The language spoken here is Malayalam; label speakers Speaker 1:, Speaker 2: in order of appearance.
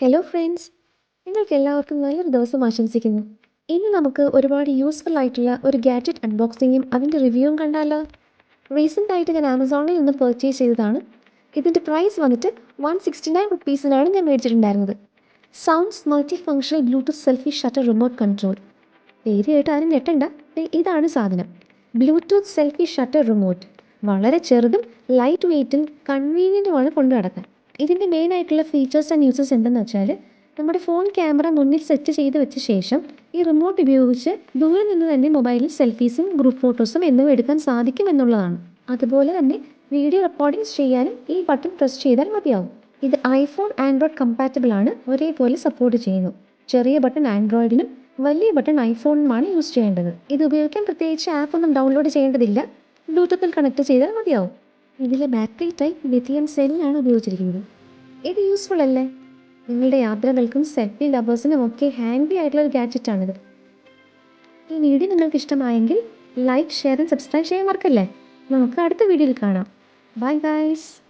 Speaker 1: ഹലോ ഫ്രണ്ട്സ്, നിങ്ങൾക്ക് എല്ലാവർക്കും നല്ലൊരു ദിവസം ആശംസിക്കുന്നു. ഇന്ന് നമുക്ക് ഒരുപാട് യൂസ്ഫുൾ ആയിട്ടുള്ള ഒരു ഗാഡ്ജറ്റ് അൺബോക്സിങ്ങും അതിൻ്റെ റിവ്യൂവും കണ്ടാലോ? റീസെൻ്റ് ആയിട്ട് ഞാൻ ആമസോണിൽ നിന്ന് പർച്ചേസ് ചെയ്തതാണ്. ഇതിൻ്റെ പ്രൈസ് വന്നിട്ട് 169 റുപ്പീസിനാണ് ഞാൻ മേടിച്ചിട്ടുണ്ടായിരുന്നത്. Sounds multi functional Bluetooth selfie shutter remote control. പേര് കേട്ട് ആരും ഞെട്ടണ്ട, ഇതാണ് സാധനം. Bluetooth selfie shutter remote. വളരെ ചെറുതും ലൈറ്റ് വെയ്റ്റും കൺവീനിയൻറ്റുമാണ് കൊണ്ടു നടക്കാൻ. ഇതിൻ്റെ മെയിൻ ആയിട്ടുള്ള ഫീച്ചേഴ്സ് ആൻഡ് യൂസസ് എന്തെന്ന് വെച്ചാൽ, നമ്മുടെ ഫോൺ ക്യാമറ മുന്നിൽ സെറ്റ് ചെയ്ത് വെച്ച ശേഷം ഈ റിമോട്ട് ഉപയോഗിച്ച് ദൂരെ നിന്ന് തന്നെ മൊബൈലിൽ സെൽഫീസും ഗ്രൂപ്പ് ഫോട്ടോസും എന്നിവ എടുക്കാൻ സാധിക്കും എന്നുള്ളതാണ്. അതുപോലെ തന്നെ വീഡിയോ റെക്കോർഡിങ്സ് ചെയ്യാനും ഈ ബട്ടൺ പ്രസ് ചെയ്താൽ മതിയാവും. ഇത് ഐഫോൺ ആൻഡ്രോയിഡ് കമ്പാറ്റബിൾ ആണ്, ഒരേപോലെ സപ്പോർട്ട് ചെയ്യുന്നു. ചെറിയ ബട്ടൺ ആൻഡ്രോയിഡിനും വലിയ ബട്ടൺ ഐഫോണിനുമാണ് യൂസ് ചെയ്യേണ്ടത്. ഇത് ഉപയോഗിക്കാൻ പ്രത്യേകിച്ച് ആപ്പ് ഒന്നും ഡൗൺലോഡ് ചെയ്യേണ്ടതില്ല, ബ്ലൂടൂത്തിൽ കണക്ട് ചെയ്താൽ മതിയാവും. ഇതിലെ ബാറ്ററി ടൈപ്പ് ലിഥിയം സെല്ലാണ് ഉപയോഗിച്ചിരിക്കുന്നത്. ഇത് യൂസ്ഫുൾ അല്ലേ? നിങ്ങളുടെ യാത്രകൾക്കും സെൽഫി ലവേഴ്സിനും ഒക്കെ ഹാൻഡി ആയിട്ടുള്ള ഒരു ഗാഡ്ജറ്റാണിത്. ഈ വീഡിയോ നിങ്ങൾക്ക് ഇഷ്ടമായെങ്കിൽ ലൈക്ക്, ഷെയർ ആൻഡ് സബ്സ്ക്രൈബ് ചെയ്യാൻ മറക്കല്ലേ. നമുക്ക് അടുത്ത വീഡിയോയിൽ കാണാം. Bye guys.